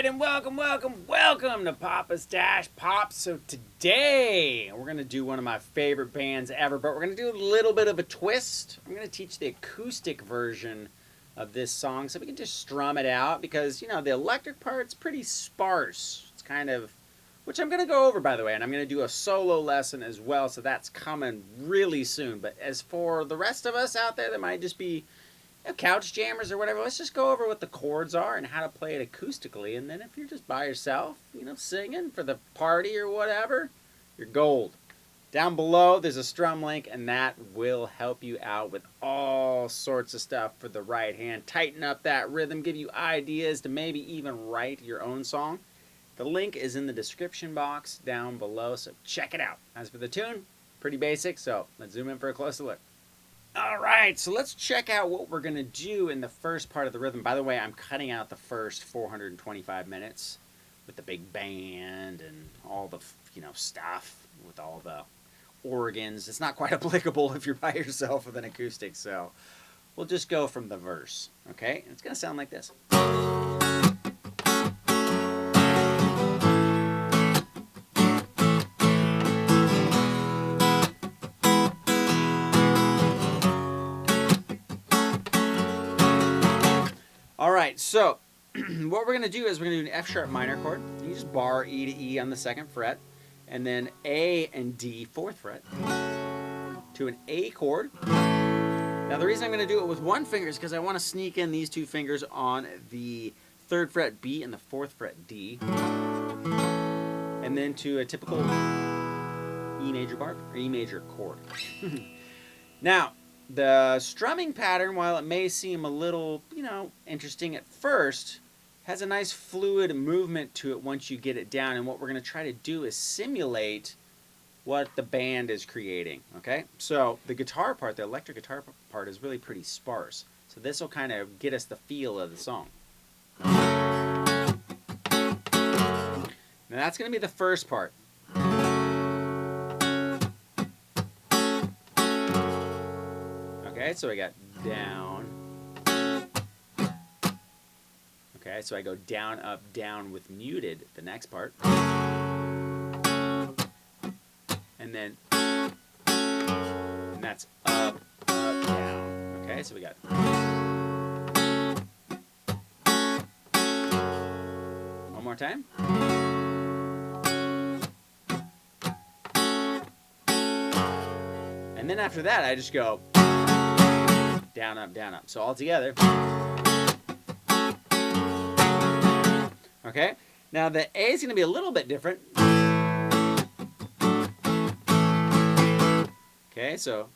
and welcome to PapastachePop. So today we're going to do one of my favorite bands ever, but we're going to do a little bit of a twist. I'm going to teach the acoustic version of this song so we can just strum it out because, you know, the electric part's pretty sparse. It's kind of, which I'm going to go over, by the way, and I'm going to do a solo lesson as well, so that's coming really soon. But as for the rest of us out there that might just be couch jammers or whatever, let's just go over what the chords are and how to play it acoustically. And then if you're just by yourself, you know, singing for the party or whatever, you're gold. Down below there's a strum link, and that will help you out with all sorts of stuff for the right hand. Tighten up that rhythm, give you ideas to maybe even write your own song. The link is in the description box down below, so check it out. As for the tune, pretty basic, so let's zoom in for a closer look. Alright, so let's check out what we're going to do in the first part of the rhythm. By the way, I'm cutting out the first 425 minutes with the big band and all the, you know, stuff with all the organs. It's not quite applicable if you're by yourself with an acoustic, so we'll just go from the verse, okay? And it's going to sound like this. Alright, so what we're going to do is we're going to do an F sharp minor chord. You just bar E to E on the 2nd fret, and then A and D 4th fret to an A chord. Now the reason I'm going to do it with one finger is because I want to sneak in these two fingers on the 3rd fret B and the 4th fret D, and then to a typical E major bar or E major chord. Now, the strumming pattern, while it may seem a little, you know, interesting at first, has a nice fluid movement to it once you get it down. And what we're going to try to do is simulate what the band is creating, okay? So the guitar part, the electric guitar part, is really pretty sparse. So this will kind of get us the feel of the song. Now that's going to be the first part. Okay, so I got down. Okay, so I go down, up, down with muted, the next part. And then, and that's up, up, down. Okay, so we got. One more time. And then after that, I just go down, up, down, up. So all together. Okay? Now the A is going to be a little bit different. Okay, so.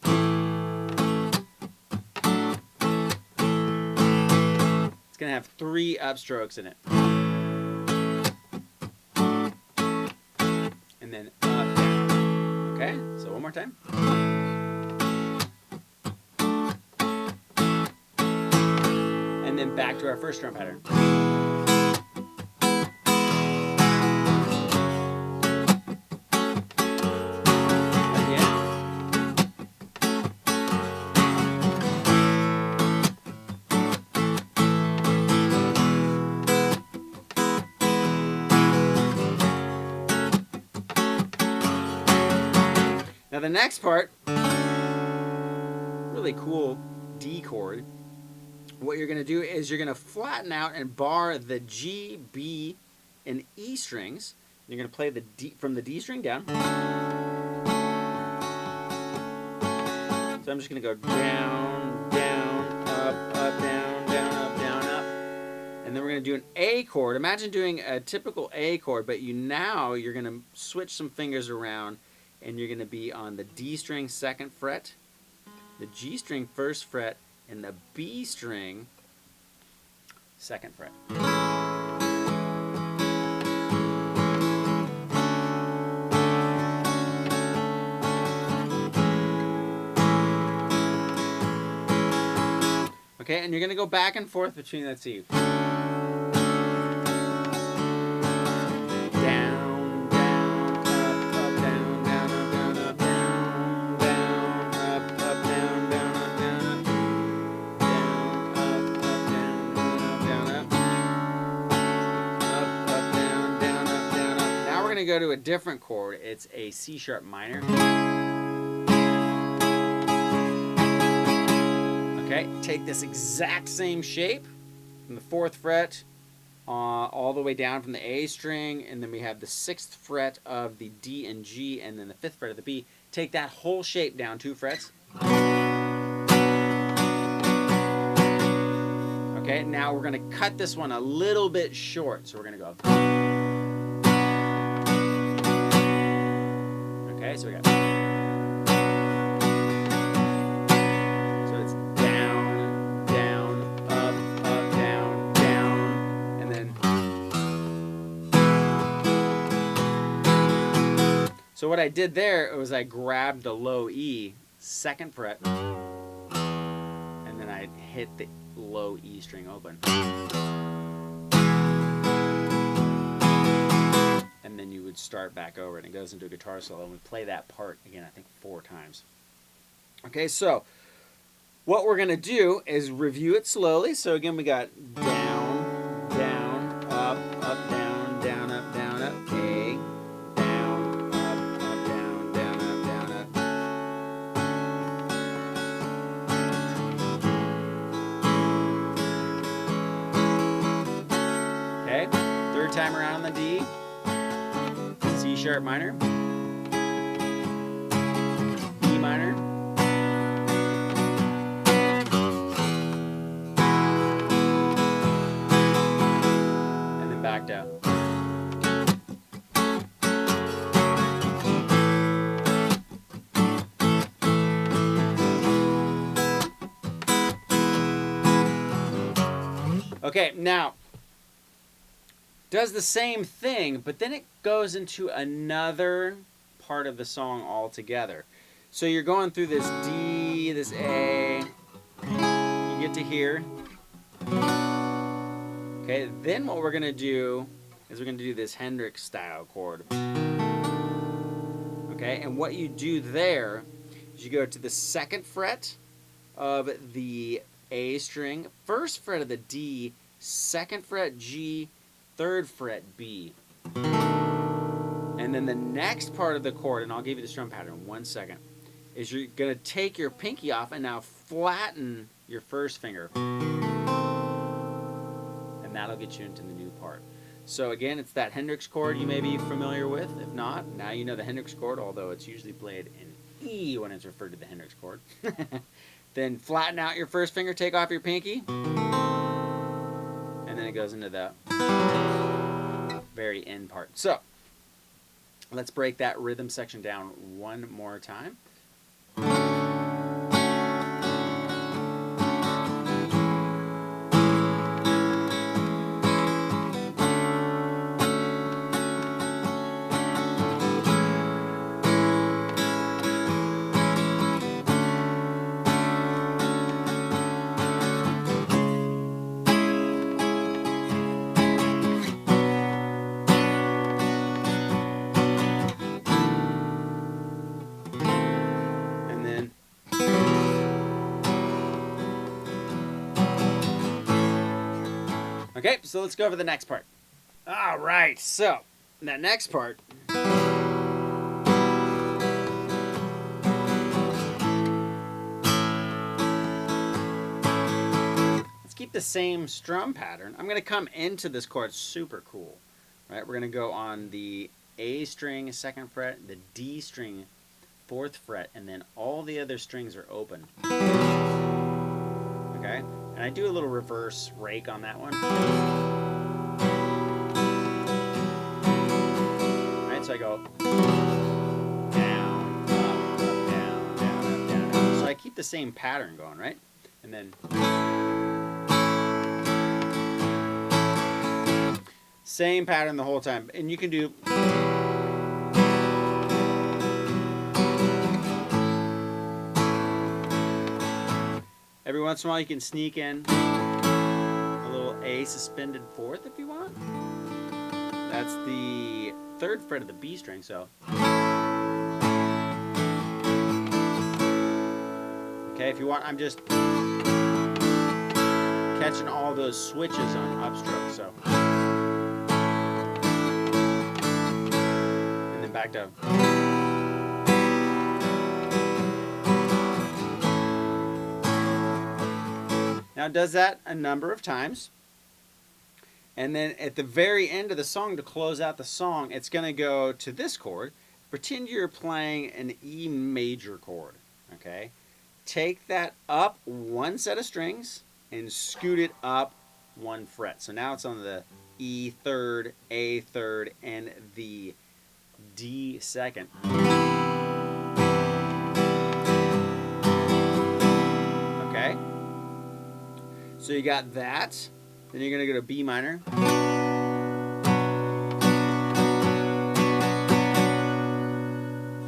It's going to have 3 upstrokes in it. And then up, down. Okay? So one more time. And then back to our first strum pattern. Again. Now the next part, really cool D chord. What you're going to do is you're going to flatten out and bar the G, B, and E strings. You're going to play the D from the D string down. So I'm just going to go down, down, up, down, down, up, down, up. And then we're going to do an A chord. Imagine doing a typical A chord, but you're going to switch some fingers around, and you're going to be on the D string 2nd fret, the G string 1st fret, and the B string 2nd fret. Okay, and you're going to go back and forth between, let's see. to go to a different chord. It's a C sharp minor. Okay, take this exact same shape from the 4th fret all the way down from the A string, and then we have the 6th fret of the D and G, and then the 5th fret of the B. Take that whole shape down 2 frets. Okay, now we're going to cut this one a little bit short, so we're going to go. Okay, so we got. So it's down, down, up, down, down, and then. So what I did there was I grabbed the low E, 2nd fret, and then I hit the low E string open. And then you would start back over it, and it goes into a guitar solo, and we play that part again, I think 4 times. Okay, so what we're going to do is review it slowly. So again, we got down, down, up, down, down, up, A, down, up, down, down, up. Okay, 3rd time around on the D. C sharp minor, E minor, and then back down. Okay, now does the same thing, but then it goes into another part of the song altogether. So you're going through this D, this A, you get to here. Okay, then what we're going to do is we're going to do this Hendrix style chord. Okay, and what you do there is you go to the 2nd fret of the A string, 1st fret of the D, 2nd fret G, 3rd fret B. And then the next part of the chord, and I'll give you the strum pattern in 1 second, is you're going to take your pinky off and now flatten your 1st finger. And that'll get you into the new part. So again, it's that Hendrix chord you may be familiar with. If not, now you know the Hendrix chord, although it's usually played in E when it's referred to the Hendrix chord. Then flatten out your 1st finger, take off your pinky. And then it goes into the very end part. So let's break that rhythm section down one more time. Okay, so let's go over the next part. All right, so that next part. Let's keep the same strum pattern. I'm going to come into this chord super cool. Right, we're going to go on the A string, 2nd fret, the D string, 4th fret, and then all the other strings are open. Okay? And I do a little reverse rake on that one. Right, so I go down, up, down, down, up, down, down. So I keep the same pattern going, right? And then same pattern the whole time. And you can do every once in a while you can sneak in a little A suspended 4th if you want. That's the 3rd fret of the B string, so. Okay, if you want, I'm just catching all those switches on upstroke, so. back to. Now it does that a number of times. And then at the very end of the song, to close out the song, it's going to go to this chord. Pretend you're playing an E major chord, okay? Take that up one set of strings and scoot it up one fret. So now it's on the E third, A third, and the D second. Okay? So you got that. Then you're going to go to B minor.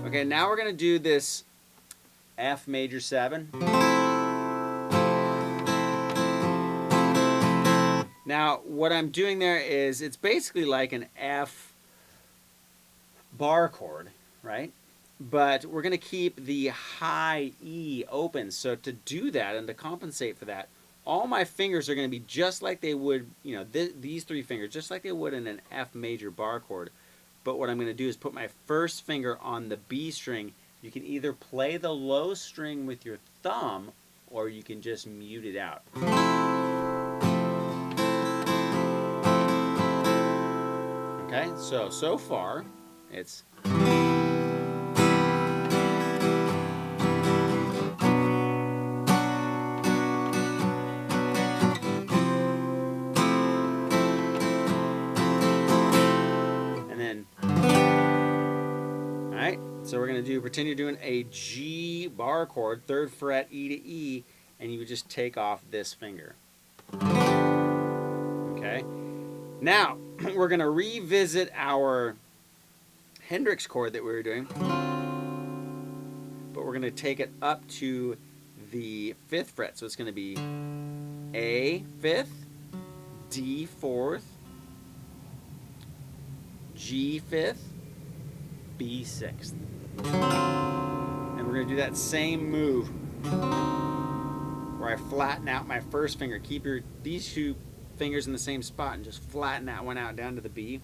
Okay, now we're going to do this F major 7. Now, what I'm doing there is it's basically like an F bar chord, right? But we're going to keep the high E open. So to do that and to compensate for that, all my fingers are going to be just like they would, you know, these three fingers, just like they would in an F major bar chord. But what I'm going to do is put my first finger on the B string. You can either play the low string with your thumb, or you can just mute it out. Okay, so far, it's... So we're going to pretend you're doing a G bar chord, 3rd fret, E to E, and you would just take off this finger. Okay? Now, we're going to revisit our Hendrix chord that we were doing, but we're going to take it up to the 5th fret. So it's going to be A 5th, D 4th, G 5th, B 6th. And we're going to do that same move where I flatten out my first finger. Keep these two fingers in the same spot and just flatten that one out down to the B.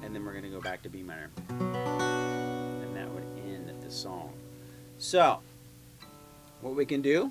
And then we're going to go back to B minor. And that would end the song. So, what we can do...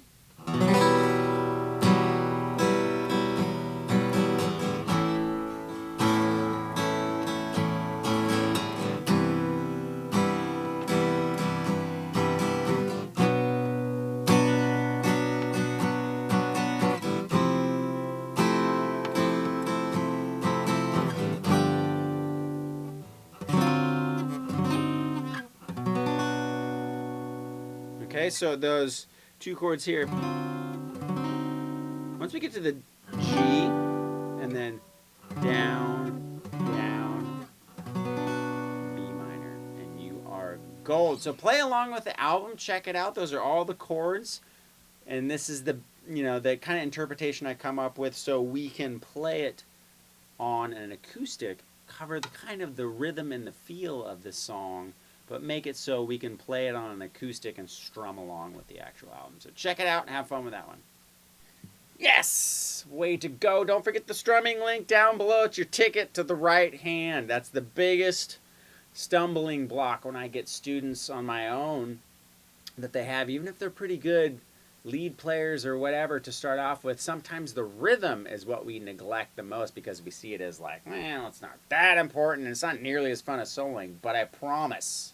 Okay, so those two chords here, once we get to the G, and then down, down, B minor, and you are gold. So play along with the album, check it out. Those are all the chords, and this is the, you know, the kind of interpretation I come up with so we can play it on an acoustic, cover the kind of the rhythm and the feel of the song, but make it so we can play it on an acoustic and strum along with the actual album. So check it out and have fun with that one. Yes! Way to go. Don't forget the strumming link down below. It's your ticket to the right hand. That's the biggest stumbling block when I get students on my own that they have, even if they're pretty good lead players or whatever to start off with. Sometimes the rhythm is what we neglect the most because we see it as like, well, it's not that important and it's not nearly as fun as soloing. But I promise,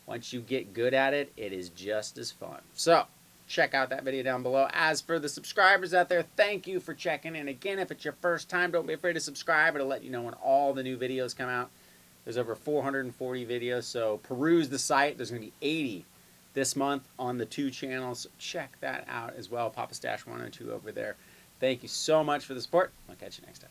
once you get good at it, it is just as fun. So, check out that video down below. As for the subscribers out there, thank you for checking in. Again, if it's your first time, don't be afraid to subscribe. It'll let you know when all the new videos come out. There's over 440 videos, so peruse the site. There's going to be 80 this month on the 2 channels. Check that out as well. Papa Stache 102 over there. Thank you so much for the support. I'll catch you next time.